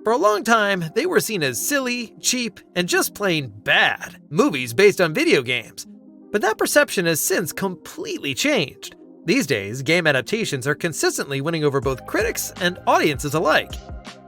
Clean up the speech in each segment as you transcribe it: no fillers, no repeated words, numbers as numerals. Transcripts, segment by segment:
For a long time, they were seen as silly, cheap, and just plain bad movies based on video games. But that perception has since completely changed. These days, game adaptations are consistently winning over both critics and audiences alike.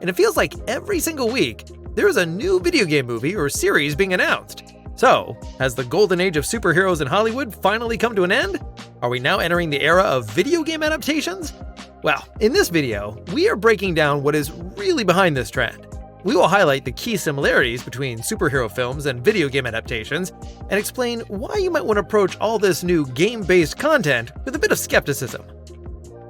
And it feels like every single week, there is a new video game movie or series being announced. So, has the golden age of superheroes in Hollywood finally come to an end? Are we now entering the era of video game adaptations? Well, in this video, we are breaking down what is really behind this trend. We will highlight the key similarities between superhero films and video game adaptations, and explain why you might want to approach all this new game-based content with a bit of skepticism.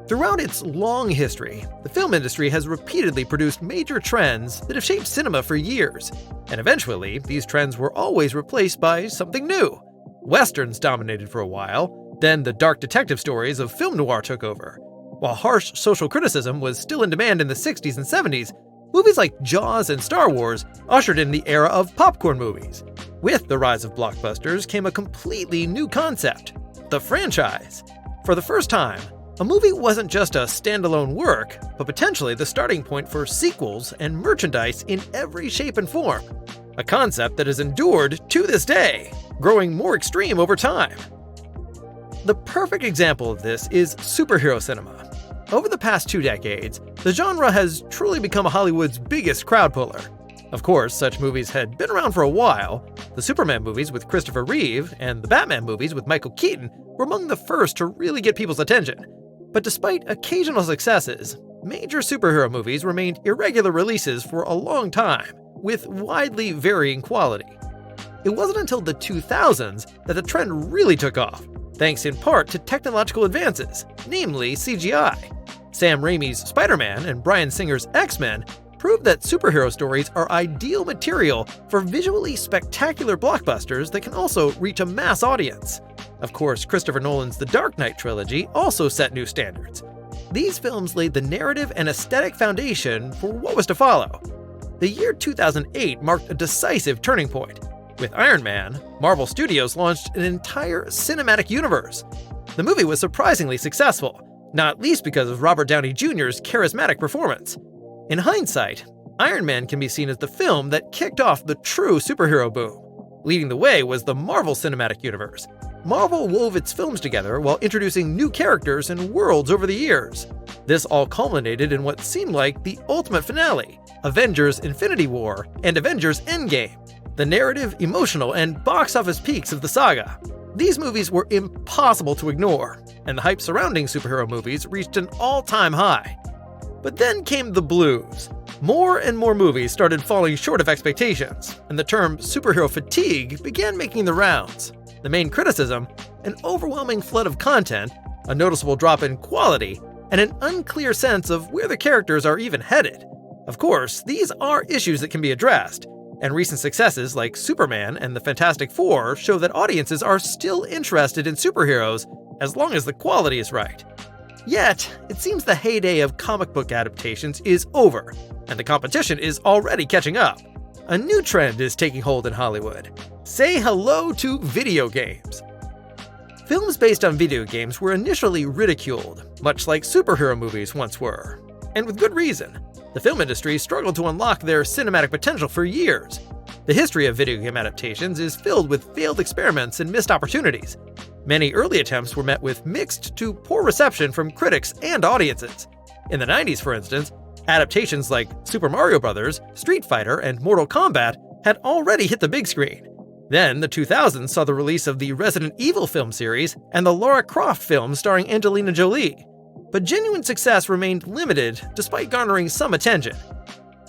Throughout its long history, the film industry has repeatedly produced major trends that have shaped cinema for years, and eventually, these trends were always replaced by something new. Westerns dominated for a while, then the dark detective stories of film noir took over. While harsh social criticism was still in demand in the 60s and 70s, movies like Jaws and Star Wars ushered in the era of popcorn movies. With the rise of blockbusters came a completely new concept: the franchise. For the first time, a movie wasn't just a standalone work, but potentially the starting point for sequels and merchandise in every shape and form. A concept that has endured to this day, growing more extreme over time. The perfect example of this is superhero cinema. Over the past 2 decades, the genre has truly become Hollywood's biggest crowd puller. Of course, such movies had been around for a while. The Superman movies with Christopher Reeve and the Batman movies with Michael Keaton were among the first to really get people's attention. But despite occasional successes, major superhero movies remained irregular releases for a long time, with widely varying quality. It wasn't until the 2000s that the trend really took off, thanks in part to technological advances, namely CGI. Sam Raimi's Spider-Man and Bryan Singer's X-Men proved that superhero stories are ideal material for visually spectacular blockbusters that can also reach a mass audience. Of course, Christopher Nolan's The Dark Knight trilogy also set new standards. These films laid the narrative and aesthetic foundation for what was to follow. The year 2008 marked a decisive turning point. With Iron Man, Marvel Studios launched an entire cinematic universe. The movie was surprisingly successful, not least because of Robert Downey Jr.'s charismatic performance. In hindsight, Iron Man can be seen as the film that kicked off the true superhero boom. Leading the way was the Marvel Cinematic Universe. Marvel wove its films together while introducing new characters and worlds over the years. This all culminated in what seemed like the ultimate finale, Avengers: Infinity War and Avengers: Endgame, the narrative, emotional, and box office peaks of the saga. These movies were impossible to ignore, and the hype surrounding superhero movies reached an all-time high. But then came the blues. More and more movies started falling short of expectations, and the term superhero fatigue began making the rounds. The main criticism: an overwhelming flood of content, a noticeable drop in quality, and an unclear sense of where the characters are even headed. Of course, these are issues that can be addressed, and recent successes like Superman and the Fantastic Four show that audiences are still interested in superheroes as long as the quality is right. Yet, it seems the heyday of comic book adaptations is over, and the competition is already catching up. A new trend is taking hold in Hollywood. Say hello to video games. Films based on video games were initially ridiculed, much like superhero movies once were. And with good reason. The film industry struggled to unlock their cinematic potential for years. The history of video game adaptations is filled with failed experiments and missed opportunities. Many early attempts were met with mixed to poor reception from critics and audiences. In the 90s, for instance, adaptations like Super Mario Bros., Street Fighter, and Mortal Kombat had already hit the big screen. Then, the 2000s saw the release of the Resident Evil film series and the Lara Croft film starring Angelina Jolie. But genuine success remained limited despite garnering some attention.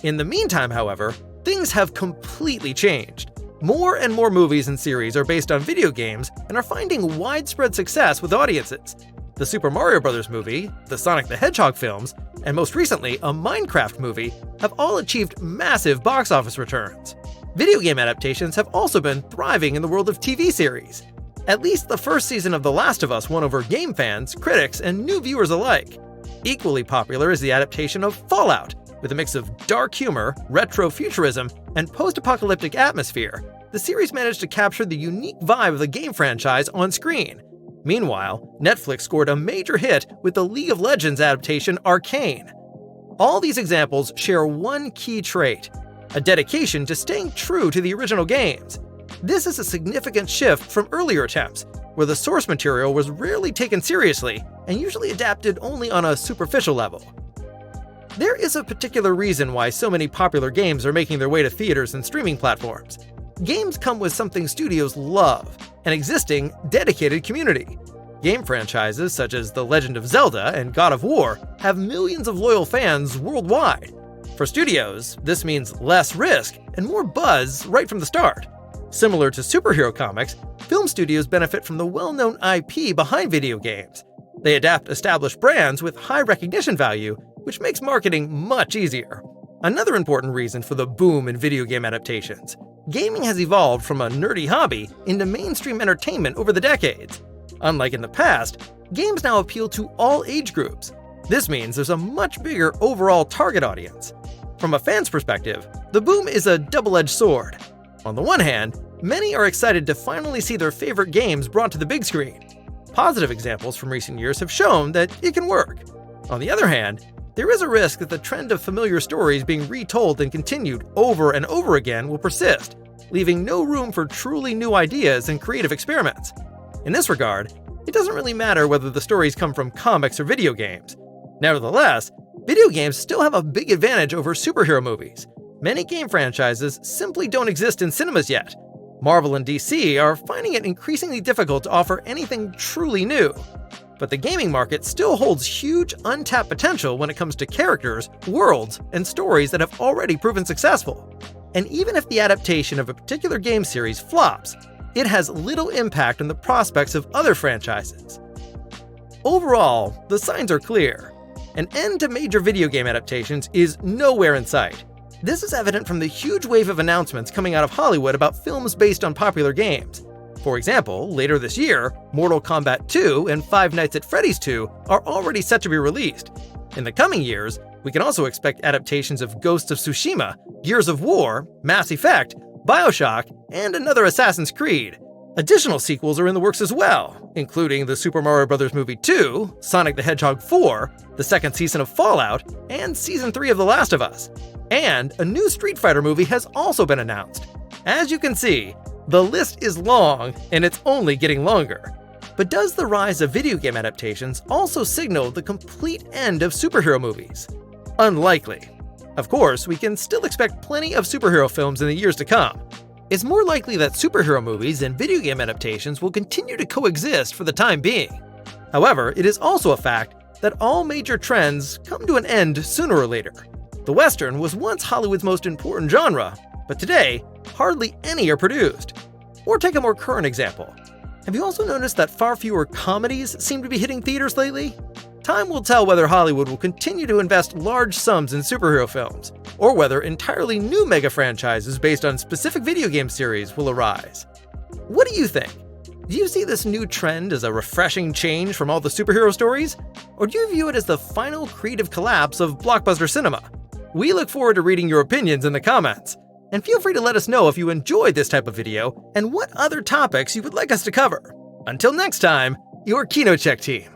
In the meantime, however, things have completely changed. More and more movies and series are based on video games and are finding widespread success with audiences. The Super Mario Bros. Movie, the Sonic the Hedgehog films, and most recently a Minecraft movie have all achieved massive box office returns. Video game adaptations have also been thriving in the world of TV series. At least the first season of The Last of Us won over game fans, critics, and new viewers alike. Equally popular is the adaptation of Fallout. With a mix of dark humor, retro-futurism, and post-apocalyptic atmosphere, the series managed to capture the unique vibe of the game franchise on screen. Meanwhile, Netflix scored a major hit with the League of Legends adaptation Arcane. All these examples share one key trait: a dedication to staying true to the original games. This is a significant shift from earlier attempts, where the source material was rarely taken seriously and usually adapted only on a superficial level. There is a particular reason why so many popular games are making their way to theaters and streaming platforms. Games come with something studios love: an existing, dedicated community. Game franchises such as The Legend of Zelda and God of War have millions of loyal fans worldwide. For studios, this means less risk and more buzz right from the start. Similar to superhero comics, film studios benefit from the well-known IP behind video games. They adapt established brands with high recognition value, which makes marketing much easier. Another important reason for the boom in video game adaptations: gaming has evolved from a nerdy hobby into mainstream entertainment over the decades. Unlike in the past, games now appeal to all age groups. This means there's a much bigger overall target audience. From a fan's perspective, the boom is a double-edged sword. On the one hand, many are excited to finally see their favorite games brought to the big screen. Positive examples from recent years have shown that it can work. On the other hand, there is a risk that the trend of familiar stories being retold and continued over and over again will persist, leaving no room for truly new ideas and creative experiments. In this regard, it doesn't really matter whether the stories come from comics or video games. Nevertheless, video games still have a big advantage over superhero movies. Many game franchises simply don't exist in cinemas yet. Marvel and DC are finding it increasingly difficult to offer anything truly new. But the gaming market still holds huge untapped potential when it comes to characters, worlds, and stories that have already proven successful. And even if the adaptation of a particular game series flops, it has little impact on the prospects of other franchises. Overall, the signs are clear. An end to major video game adaptations is nowhere in sight. This is evident from the huge wave of announcements coming out of Hollywood about films based on popular games. For example, later this year, Mortal Kombat 2 and Five Nights at Freddy's 2 are already set to be released. In the coming years, we can also expect adaptations of Ghosts of Tsushima, Gears of War, Mass Effect, BioShock, and another Assassin's Creed. Additional sequels are in the works as well, including the Super Mario Bros. Movie 2, Sonic the Hedgehog 4, the second season of Fallout, and Season 3 of The Last of Us. And a new Street Fighter movie has also been announced. As you can see, the list is long, and it's only getting longer. But does the rise of video game adaptations also signal the complete end of superhero movies? Unlikely. Of course, we can still expect plenty of superhero films in the years to come. It's more likely that superhero movies and video game adaptations will continue to coexist for the time being. However, it is also a fact that all major trends come to an end sooner or later. The Western was once Hollywood's most important genre, but today, hardly any are produced. Or take a more current example. Have you also noticed that far fewer comedies seem to be hitting theaters lately? Time will tell whether Hollywood will continue to invest large sums in superhero films, or whether entirely new mega franchises based on specific video game series will arise. What do you think? Do you see this new trend as a refreshing change from all the superhero stories? Or do you view it as the final creative collapse of blockbuster cinema? We look forward to reading your opinions in the comments. And feel free to let us know if you enjoyed this type of video and what other topics you would like us to cover. Until next time, your KinoCheck team.